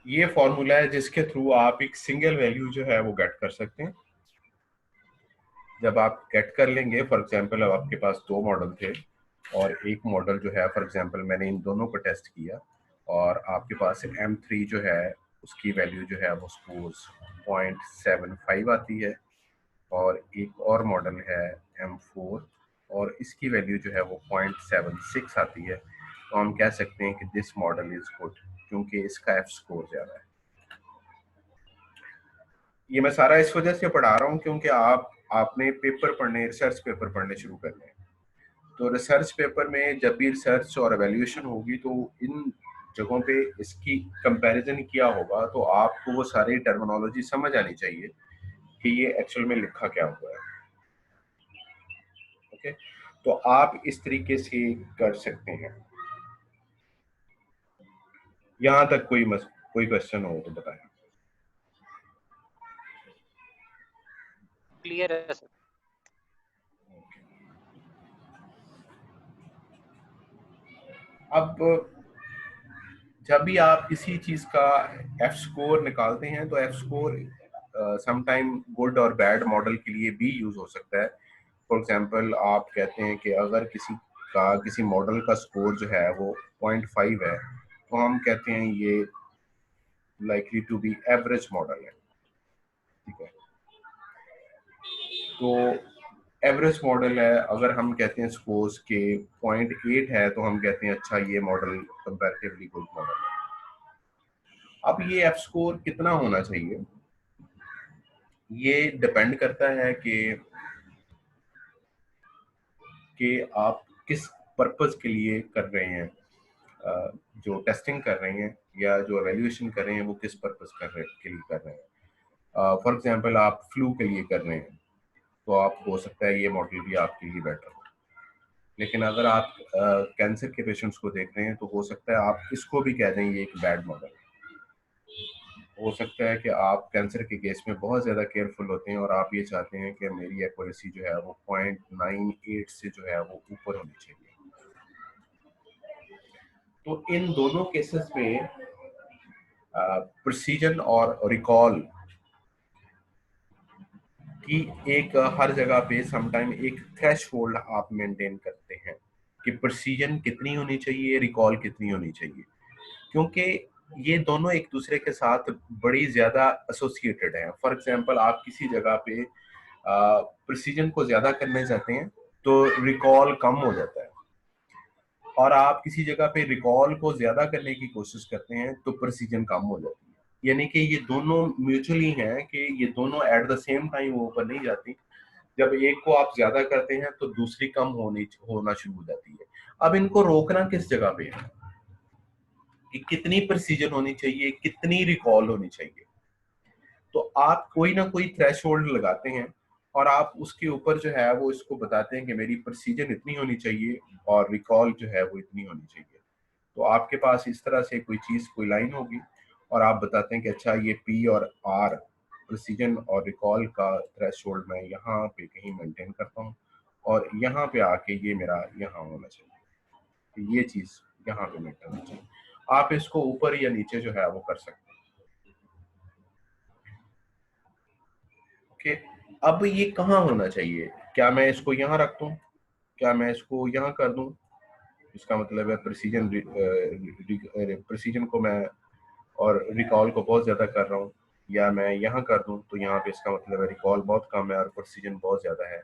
ये फॉर्मूला है जिसके थ्रू आप एक सिंगल वैल्यू जो है वो गेट कर सकते हैं। जब आप गेट कर लेंगे, फॉर एग्जांपल अब आपके पास दो मॉडल थे और एक मॉडल जो है, फॉर एग्जांपल मैंने इन दोनों को टेस्ट किया और आपके पास M3 जो है उसकी वैल्यू जो है वो सपोज 0.75 आती है, और एक और मॉडल है M4 और इसकी वैल्यू जो है वो 0.76 आती है, तो हम कह सकते हैं कि दिस मॉडल इज गुड क्योंकि इसका एफ स्कोर ज़्यादा है। ये मैं सारा इस वजह से पढ़ा रहा हूँ क्योंकि आपने पेपर पढ़ने, रिसर्च पेपर पढ़ने शुरू करने हैं। तो रिसर्च पेपर में जब भी रिसर्च और एवेल्यूएशन होगी तो इन जगहों पे इसकी कंपैरिजन किया होगा, तो आपको वो सारी टर्मिनोलॉजी समझ आनी चाहिए कि ये एक्चुअल में लिखा क्या हुआ है। ओके, तो आप इस तरीके से कर सकते हैं। यहाँ तक कोई क्वेश्चन हो तो बताएं। क्लियर है सर। अब जब भी आप किसी चीज का एफ स्कोर निकालते हैं तो एफ स्कोर समटाइम गुड और बैड मॉडल के लिए भी यूज हो सकता है। फॉर एग्जांपल आप कहते हैं कि अगर किसी मॉडल का स्कोर जो है वो 0.5 है, तो हम कहते हैं ये likely to be average model है। ठीक है, तो एवरेज मॉडल है। अगर हम कहते हैं सपोज के 0.8 है, तो हम कहते हैं अच्छा ये मॉडल कंपैरेटिवली गुड मॉडल है। अब ये एफ स्कोर कितना होना चाहिए, ये डिपेंड करता है कि आप किस पर्पस के लिए कर रहे हैं। जो टेस्टिंग कर रहे हैं या जो एवेल्यूएशन कर रहे हैं वो किस पर्पस के लिए कर रहे हैं। फॉर एग्जांपल आप फ्लू के लिए कर रहे हैं, तो आप हो सकता है ये मॉडल भी आपके लिए बेटर हो। लेकिन अगर आप कैंसर के पेशेंट्स को देख रहे हैं तो हो सकता है आप इसको भी कह दें ये एक बैड मॉडल है। हो सकता है कि आप कैंसर के केस में बहुत ज़्यादा केयरफुल होते हैं और आप ये चाहते हैं कि मेरी एक्यूरेसी जो है वो 0.98 से जो है वो ऊपर होनी चाहिए। तो इन दोनों केसेस में प्रिसीजन और रिकॉल की एक हर जगह पे समटाइम एक थ्रेशहोल्ड आप मेंटेन करते हैं कि प्रिसीजन कितनी होनी चाहिए, रिकॉल कितनी होनी चाहिए, क्योंकि ये दोनों एक दूसरे के साथ बड़ी ज्यादा एसोसिएटेड हैं। फॉर एग्जांपल आप किसी जगह पे प्रिसीजन को ज्यादा करना चाहते हैं तो रिकॉल कम हो जाता है, और आप किसी जगह पे रिकॉल को ज्यादा करने की कोशिश करते हैं तो प्रिसीजन कम हो जाती है। यानी कि ये दोनों म्यूचुअली हैं कि ये दोनों एट द सेम टाइम ऊपर नहीं जाती। जब एक को आप ज्यादा करते हैं तो दूसरी कम होना शुरू हो जाती है। अब इनको रोकना किस जगह पे है कि कितनी प्रिसीजन होनी चाहिए, कितनी रिकॉल होनी चाहिए। तो आप कोई ना कोई थ्रेशहोल्ड लगाते हैं और आप उसके ऊपर जो है वो इसको बताते हैं कि मेरी प्रिसीजन इतनी होनी चाहिए और रिकॉल जो है वो इतनी होनी चाहिए। तो आपके पास इस तरह से कोई लाइन होगी और आप बताते हैं कि अच्छा ये पी और आर प्रिसीजन और रिकॉल का थ्रेशहोल्ड मैं यहाँ पे कहीं मेंटेन करता हूँ और यहाँ पे आके ये मेरा यहाँ होना चाहिए, तो ये चीज यहाँ पे मेंटेन होनी चाहिए। आप इसको ऊपर या नीचे जो है वो कर सकते हैं। ओके, अब ये कहाँ होना चाहिए? क्या मैं इसको यहाँ रख दूँ, क्या मैं इसको यहाँ कर दूँ? इसका मतलब है प्रिसीजन को मैं और रिकॉल को बहुत ज्यादा कर रहा हूँ, या मैं यहाँ कर दूं तो यहाँ पे इसका मतलब है रिकॉल बहुत कम है और प्रिसीजन बहुत ज्यादा है।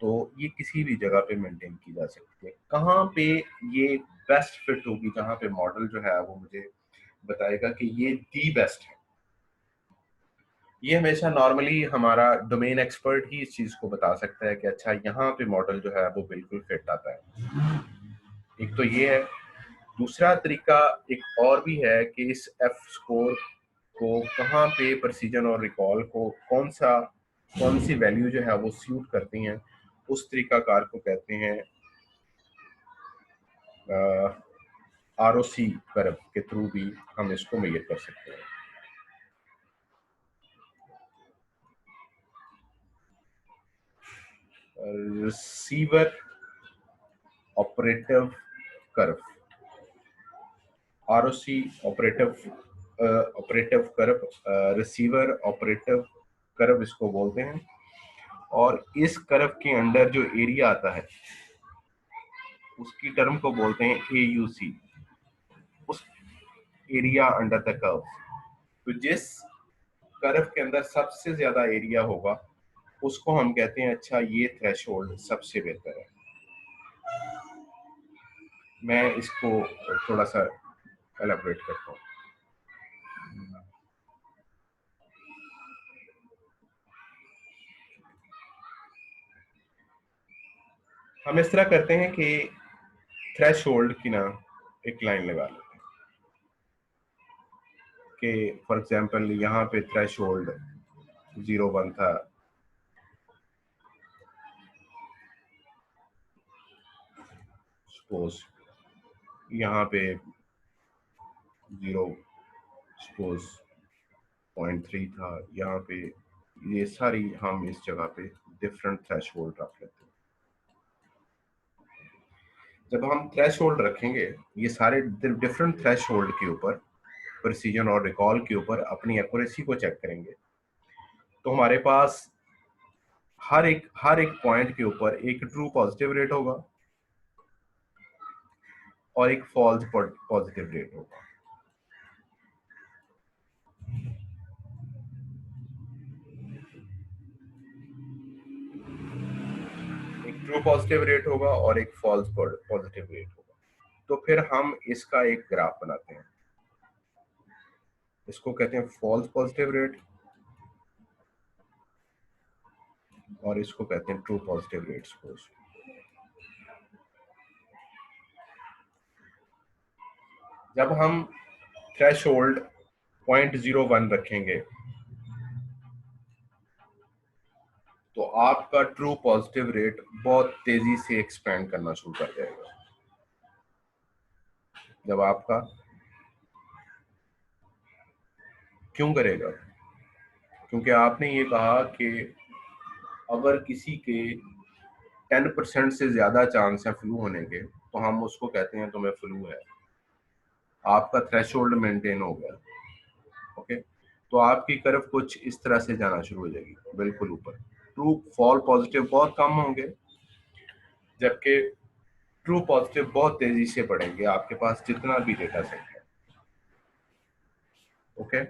तो ये किसी भी जगह पे मेंटेन की जा सकती है। कहाँ पे ये बेस्ट फिट होगी, जहाँ पे मॉडल जो है वो मुझे बताएगा कि ये दी बेस्ट है। ये हमेशा नॉर्मली हमारा डोमेन एक्सपर्ट ही इस चीज को बता सकता है कि अच्छा यहाँ पे मॉडल जो है वो बिल्कुल फिट आता है। एक तो ये है। दूसरा तरीका एक और भी है कि इस एफ स्कोर को कहाँ पे प्रिसीजन और रिकॉल को कौन सी वैल्यू जो है वो सूट करती हैं, उस तरीकाकार को कहते हैं ROC कर्व के थ्रू भी हम इसको मेजर कर सकते हैं। Receiver operative curve, ROC operative operative curve, receiver operative curve इसको बोलते हैं। और इस कर्व के अंडर जो एरिया आता है उसकी टर्म को बोलते हैं AUC, उस एरिया अंडर द कर्व। तो जिस कर्व के अंदर सबसे ज्यादा एरिया होगा उसको हम कहते हैं अच्छा ये थ्रेशोल्ड सबसे बेहतर है। मैं इसको थोड़ा सा एलाबोरेट करता हूँ। हम इस तरह करते हैं कि थ्रेशोल्ड की ना एक लाइन लगा लेते हैं कि फॉर एग्जांपल यहाँ पे थ्रेशोल्ड 0.1 था, सपोज यहाँ पे 0 सपोज 0.3 था, यहाँ पे ये सारी हम इस जगह पे डिफरेंट थ्रेशोल्ड रख लेते हैं। जब हम थ्रेशोल्ड रखेंगे ये सारे डिफरेंट थ्रेशोल्ड के ऊपर प्रिसीजन और रिकॉल के ऊपर अपनी एक्यूरेसी को चेक करेंगे, तो हमारे पास हर एक पॉइंट के ऊपर एक ट्रू पॉजिटिव रेट होगा और एक फॉल्स पॉजिटिव रेट होगा। एक ट्रू पॉजिटिव रेट होगा और एक फॉल्स पॉजिटिव रेट होगा। तो फिर हम इसका एक ग्राफ बनाते हैं, इसको कहते हैं फॉल्स पॉजिटिव रेट और इसको कहते हैं ट्रू पॉजिटिव रेट। सपोज जब हम थ्रेशोल्ड 0.01 रखेंगे तो आपका ट्रू पॉजिटिव रेट बहुत तेजी से एक्सपेंड करना शुरू कर जाएगा। जब आपका क्यों करेगा? क्योंकि आपने ये कहा कि अगर किसी के 10% से ज्यादा चांस है फ्लू होने के तो हम उसको कहते हैं तुम्हें फ्लू है। आपका थ्रेशोल्ड मेंटेन हो गया, ओके, तो आपकी कर्व कुछ इस तरह से जाना शुरू हो जाएगी, बिल्कुल ऊपर। ट्रू फॉल पॉजिटिव बहुत कम होंगे जबकि ट्रू पॉजिटिव बहुत तेजी से बढ़ेंगे आपके पास जितना भी डेटा सेट है, ओके।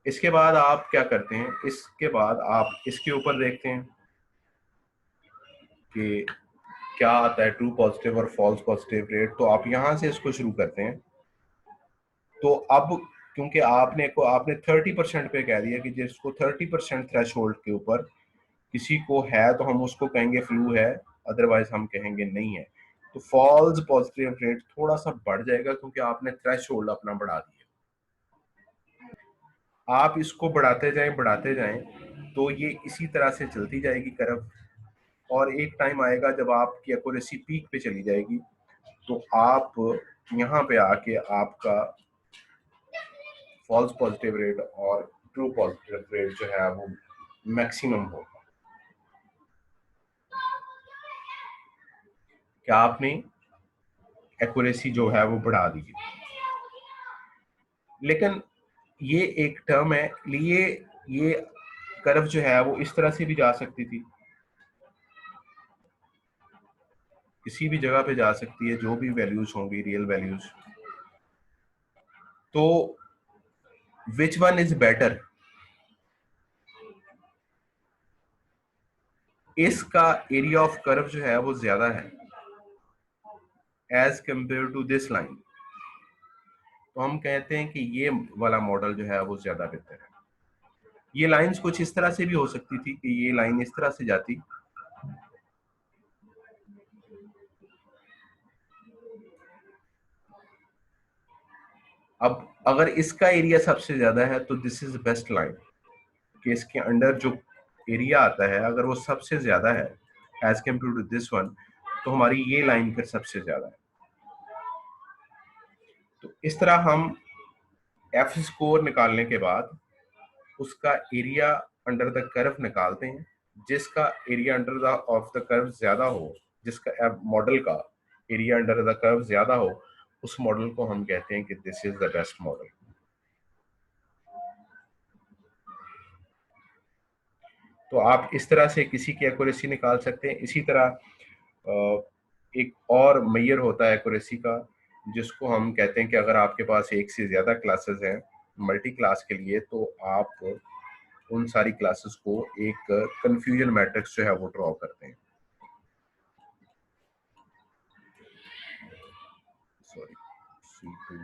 इसके बाद आप क्या करते हैं, इसके बाद आप इसके ऊपर देखते हैं कि क्या आता है ट्रू पॉजिटिव और फॉल्स पॉजिटिव रेट। तो आप यहां से इसको शुरू करते हैं। तो अब क्योंकि आपने 30% पे कह दिया कि जिसको 30% थ्रेशोल्ड के ऊपर किसी को है तो हम उसको कहेंगे फ्लू है, अदरवाइज हम कहेंगे नहीं है। तो फॉल्स पॉजिटिव रेट थोड़ा सा बढ़ जाएगा क्योंकि आपने थ्रेशोल्ड अपना बढ़ा दिया। आप इसको बढ़ाते जाएं तो ये इसी तरह से चलती जाएगी कर्व, और एक टाइम आएगा जब आपकी एक्यूरेसी पीक पे चली जाएगी तो आप यहाँ पे आके आपका फॉल्स पॉजिटिव रेट और ट्रू पॉजिटिव रेट जो है वो मैक्सिमम होगा। क्या आपने एक्यूरेसी जो है वो बढ़ा दी है। लेकिन ये एक टर्म है, ये कर्व जो है वो इस तरह से भी जा सकती थी, किसी भी जगह पे जा सकती है, जो भी वैल्यूज होंगी रियल वैल्यूज। तो विच वन इज बेटर? इसका एरिया ऑफ कर्व जो है वो ज्यादा है as compare to this line. तो हम कहते हैं कि ये वाला मॉडल जो है वो ज्यादा बेहतर है। ये लाइंस कुछ इस तरह से भी हो सकती थी कि ये लाइन इस तरह से जाती, अब अगर इसका एरिया सबसे ज्यादा है तो दिस इज बेस्ट लाइन, कि इसके अंडर जो एरिया आता है अगर वो सबसे ज्यादा है as compare to this one, तो हमारी ये लाइन फिर सबसे ज्यादा है। तो इस तरह हम एफ स्कोर निकालने के बाद उसका एरिया अंडर द कर्व निकालते हैं। जिसका area under the of the curve ज्यादा हो, जिसका मॉडल का एरिया अंडर द कर्व ज्यादा हो, उस मॉडल को हम कहते हैं कि this is the best model. तो आप इस तरह से किसी की एक्यूरेसी निकाल सकते हैं। इसी तरह एक और मेजर होता है एक्यूरेसी का, जिसको हम कहते हैं कि अगर आपके पास एक से ज्यादा क्लासेस हैं मल्टी क्लास के लिए, तो आप उन सारी क्लासेस को एक कंफ्यूजन मैट्रिक्स जो है वो ड्रॉ करते हैं। Sorry, C2।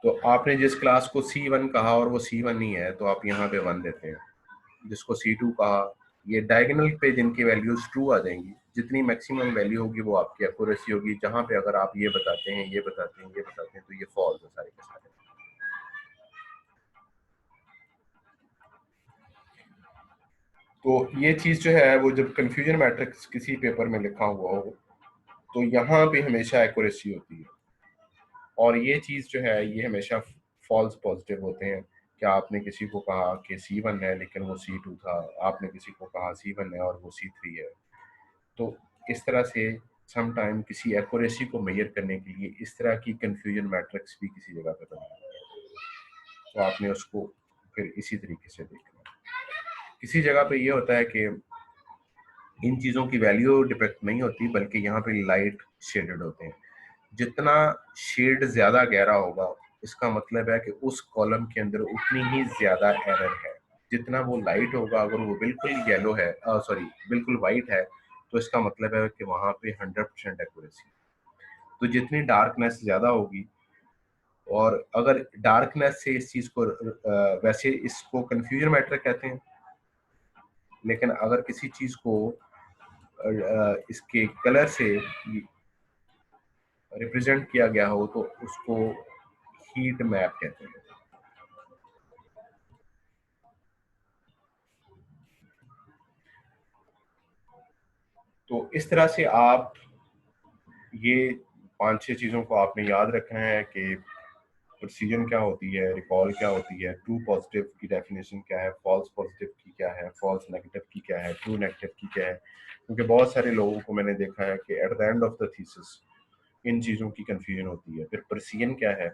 तो आपने जिस क्लास को C1 कहा और वो C1 ही है, तो आप यहाँ पे 1 देते हैं। जिसको C2 कहा, ये डायगोनल पे जिनकी वैल्यूज ट्रू आ जाएंगी, जितनी मैक्सिमम वैल्यू होगी वो आपकी एक्यूरेसी होगी। जहां पे अगर आप ये बताते हैं, ये बताते हैं, ये बताते हैं, तो ये फॉल्स है सारे के सारे। तो ये चीज जो है वो जब कंफ्यूजन मैट्रिक्स किसी पेपर में लिखा हुआ हो, तो यहाँ पे हमेशा एक्यूरेसी होती है। और ये चीज जो है ये हमेशा फॉल्स पॉजिटिव होते हैं। क्या आपने किसी को कहा कि C1 है लेकिन वो C2 था, आपने किसी को कहा C1 है और वो C3 है। तो इस तरह से सम टाइम किसी एक्यूरेसी को मेजर करने के लिए इस तरह की कंफ्यूजन मैट्रिक्स भी किसी जगह पे बनाई है। तो आपने उसको फिर इसी तरीके से देखना। किसी जगह पे ये होता है कि इन चीज़ों की वैल्यू डिपेक्ट नहीं होती, बल्कि यहाँ पे लाइट शेडेड होते हैं। जितना शेड ज्यादा गहरा होगा, इसका मतलब है कि उस कॉलम के अंदर उतनी ही ज्यादा एरर है। जितना वो लाइट होगा, अगर वो बिल्कुल येलो है, सॉरी बिल्कुल वाइट है, तो इसका मतलब है कि वहां पे 100% एक्यूरेसी। तो जितनी डार्कनेस ज्यादा होगी, और अगर डार्कनेस से इस चीज को वैसे इसको कंफ्यूजन मैट्रिक कहते हैं, लेकिन अगर किसी चीज को इसके कलर से रिप्रेजेंट किया गया हो, तो उसको हीट मैप कहते हैं। तो इस तरह से आप ये 5-6 चीज़ों को आपने याद रखना है कि प्रिसीजन क्या होती है, रिकॉल क्या होती है, ट्रू पॉजिटिव की डेफिनेशन क्या है, फॉल्स पॉजिटिव की क्या है, फॉल्स नेगेटिव की क्या है, ट्रू नेगेटिव की क्या है। क्योंकि बहुत सारे लोगों को मैंने देखा है कि at the end of the thesis इन चीज़ों की कंफ्यूजन होती है। फिर प्रिसीजन क्या है,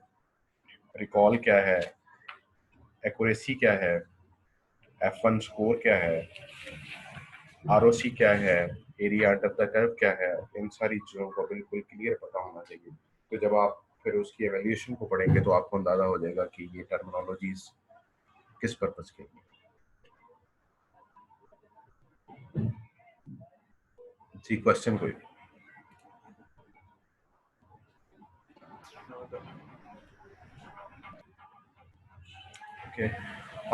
रिकॉल क्या है, एक्यूरेसी क्या है, F1 स्कोर क्या है, ROC क्या है, एरिया अंडर द कर्व क्या है, इन सारी चीज़ों को बिल्कुल क्लियर पता होना चाहिए। तो जब आप फिर उसकी एवेल्यूएशन को पढ़ेंगे, तो आपको अंदाजा हो जाएगा कि ये टर्मिनोलॉजीज किस पर्पस के लिए। जी, क्वेश्चन कोई? ओके,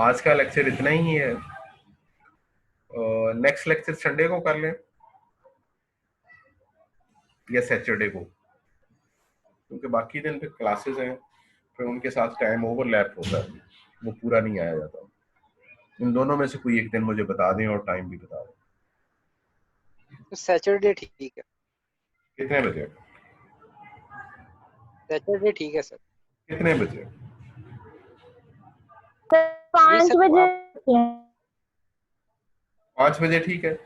आज का लेक्चर इतना ही है। नेक्स्ट लेक्चर संडे को कर लें या सैटरडे को, क्योंकि बाकी दिन पे क्लासेस हैं, फिर उनके साथ टाइम ओवरलैप होता है, वो पूरा नहीं आया जाता। इन दोनों में से कोई एक दिन मुझे बता दें और टाइम भी बता दें। तो सैटरडे ठीक है। कितने बजे? सैटरडे ठीक है सर। कितने बजे? 5 बजे। 5 बजे ठीक है।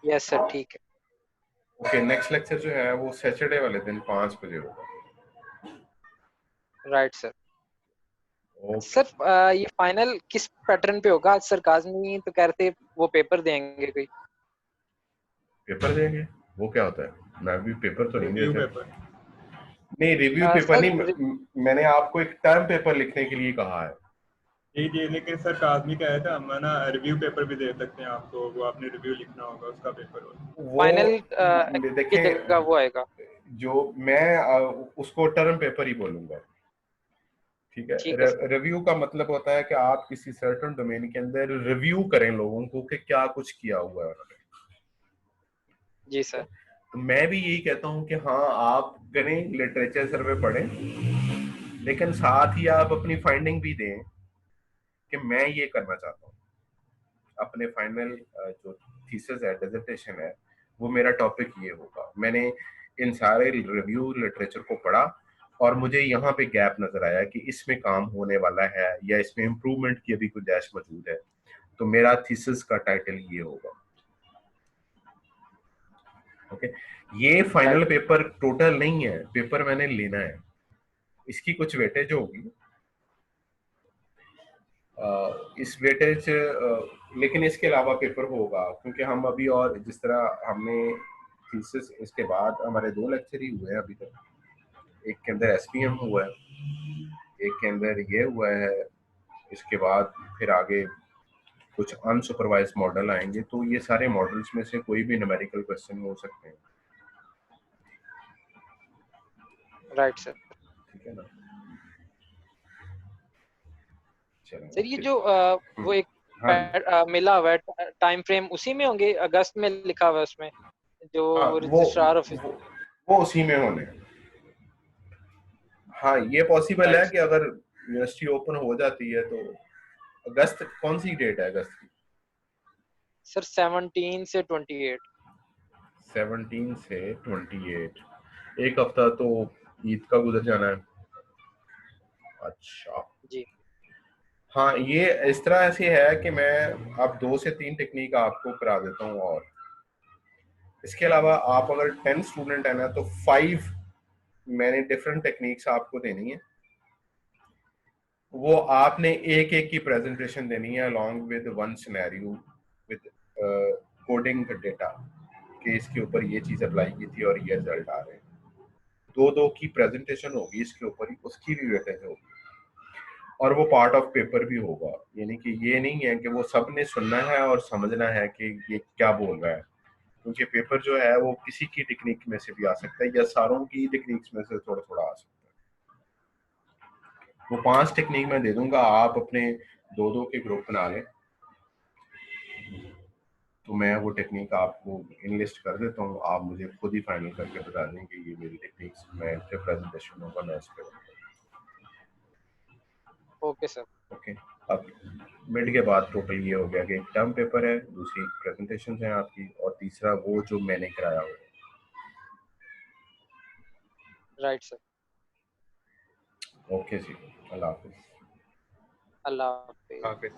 यस सर ठीक है। ओके, नेक्स्ट लेक्चर जो है वो सैटरडे वाले दिन 5 बजे होगा। Right sir. ओके। सर ये फाइनल किस पैटर्न पे होगा? सर काजमी तो कह रहे थे वो पेपर देंगे कोई। पेपर देंगे? वो क्या होता है? मैं भी पेपर तो नहीं रिव्यू देता। पेपर। नहीं, रिव्यू पेपर सर नहीं, मैंने आपको एक टर्म पेपर लिखने के लिए कहा है। जी, लेकिन सर काजमी कह रहा था हम ना रिव्यू पेपर भी दे सकते हैं आपको, वो आपने रिव्यू लिखना होगा उसका पेपर होगा। वो फाइनल की जगह देखें, वो आएगा। जो मैं उसको टर्म पेपर ही बोलूंगा। ठीक है। ठीक है सर। रिव्यू का मतलब होता है कि आप किसी सर्टेन डोमेन के अंदर रिव्यू करें लोगों को कि क्या कुछ किया हुआ है उन्होंने। जी सर। तो मैं भी यही कहता हूं कि हाँ, आप करें, लिटरेचर सर्वे पढ़ें, लेकिन साथ ही आप अपनी फाइंडिंग भी दें कि मैं ये करना चाहता हूँ। अपने फाइनल जो थीसिस है, डिसर्टेशन है, वो मेरा टॉपिक ये होगा। मैंने इन सारे रिव्यू लिटरेचर को पढ़ा और मुझे यहाँ पे गैप नजर आया कि इसमें काम होने वाला है या इसमें इम्प्रूवमेंट की अभी गुंजाइश मौजूद है। तो मेरा थीसिस का टाइटल ये होगा। ओके, ये फाइनल पेपर टोटल नहीं है, पेपर मैंने लेना है, इसकी कुछ वेटेज होगी, इस वेटेज, लेकिन इसके अलावा पेपर होगा, क्योंकि हम अभी, और जिस तरह हमने थीसिस, इसके बाद हमारे 2 लेक्चर ही हुए हैं अभी तक, एक के अंदर एसपीएम हुआ है, एक के अंदर ये हुआ है, इसके बाद फिर आगे कुछ अनसुपरवाइज मॉडल आएंगे, तो ये सारे मॉडल्स में से कोई भी न्यूमेरिकल क्वेश्चन हो सकते हैं। Right sir. ठीक है ना? चलो सर ये फिर। जो वो एक हाँ जी। मिला हुआ है टाइम फ्रेम, उसी में होंगे? अगस्त में लिखा हुआ है उसमें, जो हाँ, रजिस्ट्रार ऑफिस। वो उसी में होने हैं। हाँ, ये पॉसिबल है राइट कि अगर यूनिवर्सिटी ओपन हो जाती है तो अगस्त, कौन सी डेट है अगस्त की? सर 17 से 28। 17 से 28, एक हफ्ता तो ईद का गुजर जाना है। अच्छा, जी हाँ, ये इस तरह ऐसे है कि मैं अब 2 से 3 टेक्निक आपको करा देता हूँ, और इसके अलावा आप अगर 10 स्टूडेंट है ना, तो 5 मैंने डिफरेंट टेक्निक्स आपको देनी है, वो आपने एक एक की प्रेजेंटेशन देनी है along with one scenario with coding data, कि इसके ऊपर ये चीज अप्लाई की थी और ये रिजल्ट आ रहे हैं। 2-2 की प्रेजेंटेशन होगी इसके ऊपर ही, उसकी भी वेटेज होगी, और वो पार्ट ऑफ पेपर भी होगा। यानी कि ये नहीं है कि वो सब ने सुनना है और समझना है कि ये क्या बोल रहा है, क्योंकि पेपर जो है वो किसी की टेक्निक में से भी आ सकता है, या सारों की टेक्निक्स में से थोड़ा थोड़ा आ सकता है। वो 5 टेक्निक मैं दे दूंगा, आप अपने 2-2 के ग्रुप बना लें, तो मैं वो टेक्निक आपको इनलिस्ट कर देता हूँ, आप मुझे खुद ही फाइनल करके बता दें कि ये मेरी टेक्निक्स, मैं जब प्रेजेंटेशन होगा मैं इस पर। Okay sir. ओके, अब मिड के बाद टोटल ये हो गया कि एक टर्म पेपर है, दूसरी प्रेजेंटेशन है आपकी, और तीसरा वो जो मैंने कराया हुआ है। Right sir. ओके जी, अल्लाह हाफिज। अल्लाह हाफिज। हाफिज।